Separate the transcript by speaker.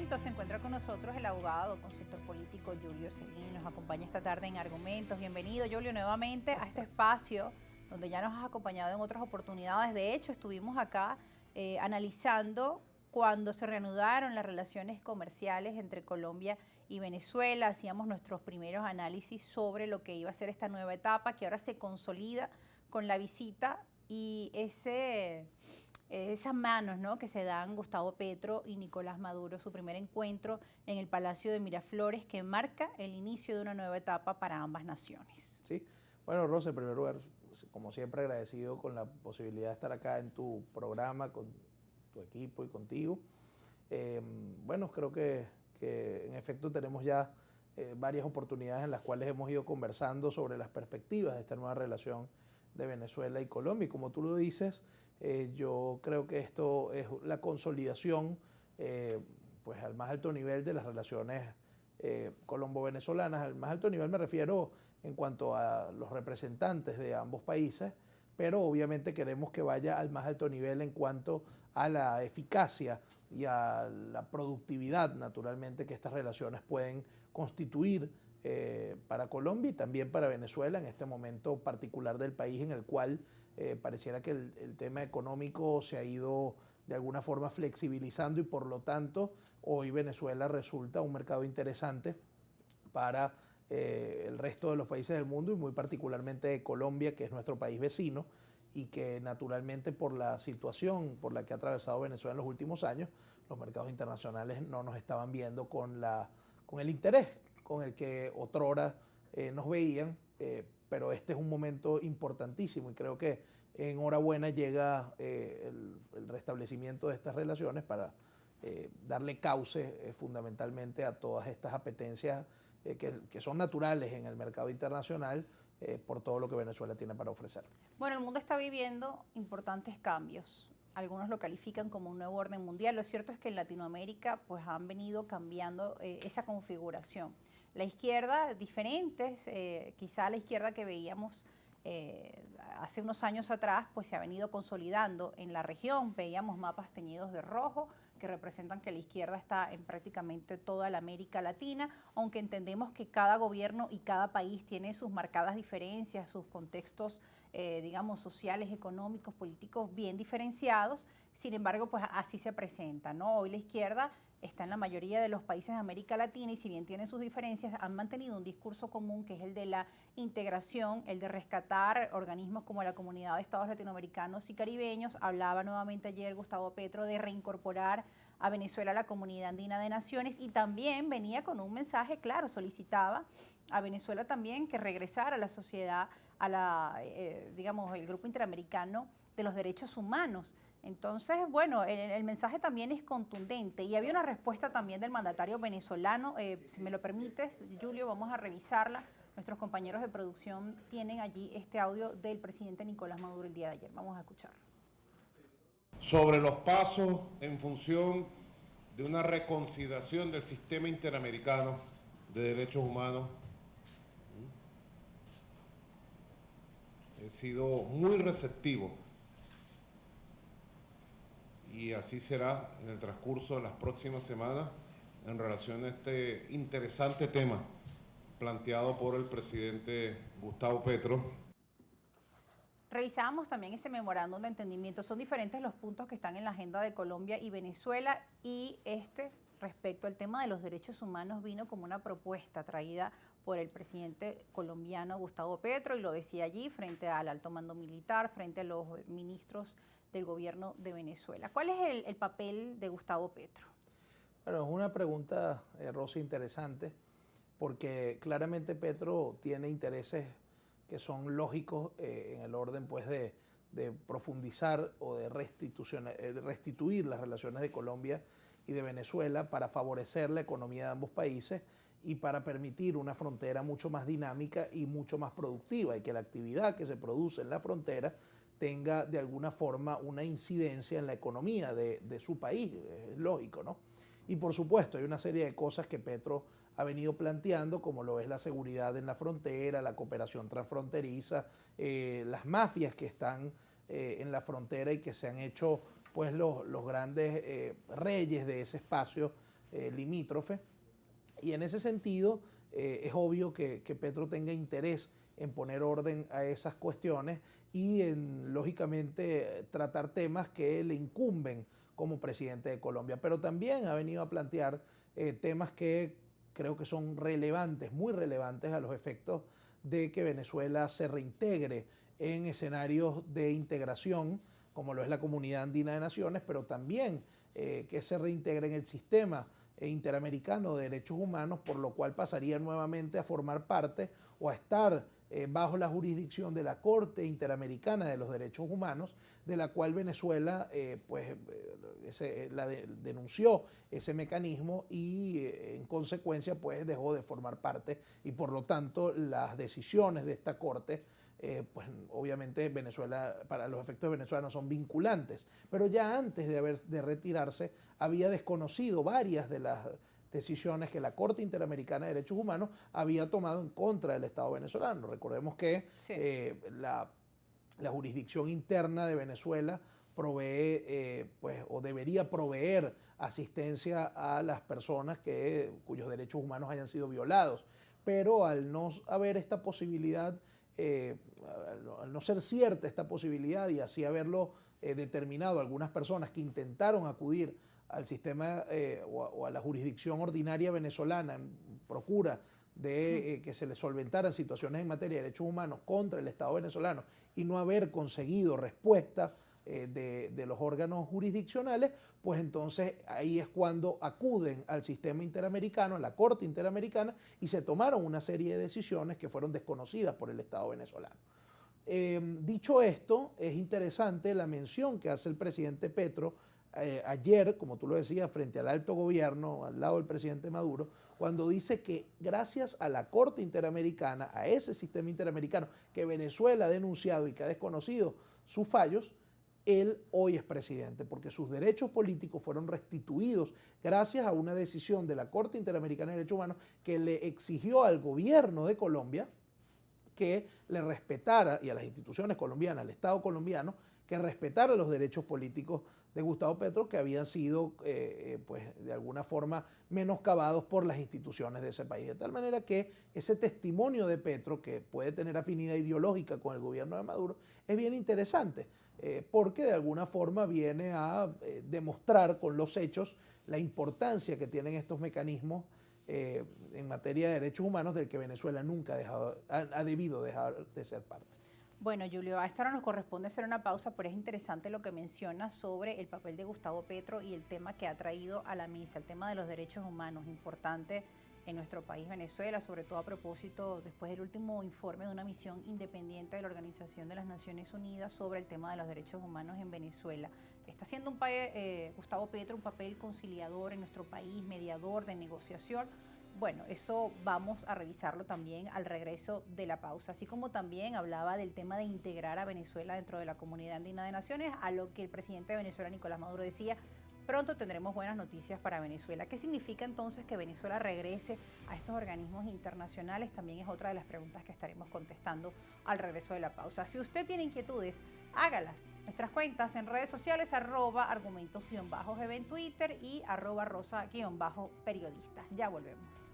Speaker 1: Argumentos se encuentra con nosotros el abogado, consultor político Julio Celín. Nos acompaña esta tarde en Argumentos. Bienvenido, Julio, nuevamente a este espacio donde ya nos has acompañado en otras oportunidades. De hecho, estuvimos acá analizando cuando se reanudaron las relaciones comerciales entre Colombia y Venezuela. Hacíamos nuestros primeros análisis sobre lo que iba a ser esta nueva etapa que ahora se consolida con la visita y esas manos, ¿no?, que se dan Gustavo Petro y Nicolás Maduro, su primer encuentro en el Palacio de Miraflores, que marca el inicio de una nueva etapa para ambas naciones.
Speaker 2: Sí, bueno, Rosa, en primer lugar, como siempre, agradecido con la posibilidad de estar acá en tu programa, con tu equipo y contigo. Bueno, creo que en efecto tenemos ya varias oportunidades en las cuales hemos ido conversando sobre las perspectivas de esta nueva relación de Venezuela y Colombia. Y como tú lo dices, yo creo que esto es la consolidación pues al más alto nivel de las relaciones colombo-venezolanas. Al más alto nivel me refiero en cuanto a los representantes de ambos países, pero obviamente queremos que vaya al más alto nivel en cuanto a la eficacia y a la productividad, naturalmente, que estas relaciones pueden constituir para Colombia y también para Venezuela en este momento particular del país en el cual pareciera que el tema económico se ha ido de alguna forma flexibilizando y por lo tanto hoy Venezuela resulta un mercado interesante para el resto de los países del mundo y muy particularmente de Colombia, que es nuestro país vecino y que naturalmente por la situación por la que ha atravesado Venezuela en los últimos años, los mercados internacionales no nos estaban viendo con el interés con el que otrora nos veían, pero este es un momento importantísimo y creo que enhorabuena llega el restablecimiento de estas relaciones para darle cauce fundamentalmente a todas estas apetencias que son naturales en el mercado internacional por todo lo que Venezuela tiene para ofrecer.
Speaker 1: Bueno, el mundo está viviendo importantes cambios. Algunos lo califican como un nuevo orden mundial. Lo cierto es que en Latinoamérica pues han venido cambiando esa configuración. La izquierda, diferentes, quizá la izquierda que veíamos hace unos años atrás, pues se ha venido consolidando en la región. Veíamos mapas teñidos de rojo que representan que la izquierda está en prácticamente toda la América Latina, aunque entendemos que cada gobierno y cada país tiene sus marcadas diferencias, sus contextos, digamos, sociales, económicos, políticos bien diferenciados. Sin embargo, pues así se presenta, ¿no? Hoy la izquierda está en la mayoría de los países de América Latina y si bien tienen sus diferencias, han mantenido un discurso común que es el de la integración, el de rescatar organismos como la Comunidad de Estados Latinoamericanos y Caribeños. Hablaba nuevamente ayer Gustavo Petro de reincorporar a Venezuela a la Comunidad Andina de Naciones y también venía con un mensaje claro, solicitaba a Venezuela también que regresara a la sociedad, digamos, el Grupo Interamericano de los Derechos Humanos. Entonces, bueno, el mensaje también es contundente y había una respuesta también del mandatario venezolano. Si me lo permites, Julio, vamos a revisarla. Nuestros compañeros de producción tienen allí este audio del presidente Nicolás Maduro el día de ayer. Vamos a escucharlo.
Speaker 3: Sobre los pasos en función de una reconsideración del sistema interamericano de derechos humanos. He sido muy receptivo y así será en el transcurso de las próximas semanas en relación a este interesante tema planteado por el presidente Gustavo Petro.
Speaker 1: Revisábamos también ese memorándum de entendimiento. Son diferentes los puntos que están en la agenda de Colombia y Venezuela y respecto al tema de los derechos humanos vino como una propuesta traída por el presidente colombiano Gustavo Petro y lo decía allí frente al alto mando militar, frente a los ministros del gobierno de Venezuela. ¿Cuál es el papel de Gustavo Petro?
Speaker 2: Bueno, es una pregunta, Rosa, interesante, porque claramente Petro tiene intereses que son lógicos en el orden pues, de profundizar o de restituir las relaciones de Colombia y de Venezuela para favorecer la economía de ambos países y para permitir una frontera mucho más dinámica y mucho más productiva y que la actividad que se produce en la frontera tenga de alguna forma una incidencia en la economía de su país, es lógico, ¿no? Y por supuesto hay una serie de cosas que Petro ha venido planteando, como lo es la seguridad en la frontera, la cooperación transfronteriza, las mafias que están en la frontera y que se han hecho pues los grandes reyes de ese espacio limítrofe. Y en ese sentido es obvio que Petro tenga interés en poner orden a esas cuestiones y en, lógicamente, tratar temas que le incumben como presidente de Colombia. Pero también ha venido a plantear temas que creo que son relevantes, muy relevantes a los efectos de que Venezuela se reintegre en escenarios de integración, como lo es la Comunidad Andina de Naciones, pero también que se reintegre en el sistema interamericano de derechos humanos, por lo cual pasaría nuevamente a formar parte o a estar bajo la jurisdicción de la Corte Interamericana de los Derechos Humanos, de la cual Venezuela denunció ese mecanismo y en consecuencia pues dejó de formar parte, y por lo tanto las decisiones de esta Corte pues obviamente Venezuela, para los efectos de Venezuela, no son vinculantes, pero ya antes de retirarse había desconocido varias de las decisiones que la Corte Interamericana de Derechos Humanos había tomado en contra del Estado venezolano. Recordemos que
Speaker 1: Sí.
Speaker 2: La jurisdicción interna de Venezuela provee pues, o debería proveer asistencia a las personas cuyos derechos humanos hayan sido violados, pero al no haber esta posibilidad, al no ser cierta esta posibilidad y así haberlo determinado algunas personas que intentaron acudir al sistema o a la jurisdicción ordinaria venezolana en procura de que se les solventaran situaciones en materia de derechos humanos contra el Estado venezolano y no haber conseguido respuesta de los órganos jurisdiccionales, pues entonces ahí es cuando acuden al sistema interamericano, a la Corte Interamericana, y se tomaron una serie de decisiones que fueron desconocidas por el Estado venezolano. Dicho esto, es interesante la mención que hace el presidente Petro ayer, como tú lo decías, frente al alto gobierno, al lado del presidente Maduro, cuando dice que gracias a la Corte Interamericana, a ese sistema interamericano que Venezuela ha denunciado y que ha desconocido sus fallos, él hoy es presidente, porque sus derechos políticos fueron restituidos gracias a una decisión de la Corte Interamericana de Derechos Humanos que le exigió al gobierno de Colombia que le respetara, y a las instituciones colombianas, al Estado colombiano, que respetara los derechos políticos de Gustavo Petro, que habían sido, pues, de alguna forma menoscabados por las instituciones de ese país. De tal manera que ese testimonio de Petro, que puede tener afinidad ideológica con el gobierno de Maduro, es bien interesante, porque de alguna forma viene a demostrar con los hechos la importancia que tienen estos mecanismos en materia de derechos humanos, del que Venezuela nunca ha debido dejar de ser parte.
Speaker 1: Bueno, Julio, a esta hora nos corresponde hacer una pausa, pero es interesante lo que menciona sobre el papel de Gustavo Petro y el tema que ha traído a la mesa, el tema de los derechos humanos, importante en nuestro país, Venezuela, sobre todo a propósito, después del último informe de una misión independiente de la Organización de las Naciones Unidas sobre el tema de los derechos humanos en Venezuela. Está haciendo Gustavo Petro un papel conciliador en nuestro país, mediador de negociación. Bueno, eso vamos a revisarlo también al regreso de la pausa, así como también hablaba del tema de integrar a Venezuela dentro de la Comunidad Andina de Naciones, a lo que el presidente de Venezuela, Nicolás Maduro, decía: pronto tendremos buenas noticias para Venezuela. ¿Qué significa entonces que Venezuela regrese a estos organismos internacionales? También es otra de las preguntas que estaremos contestando al regreso de la pausa. Si usted tiene inquietudes, hágalas. Nuestras cuentas en redes sociales, @argumentos_gb en Twitter y @rosa_periodista. Ya volvemos.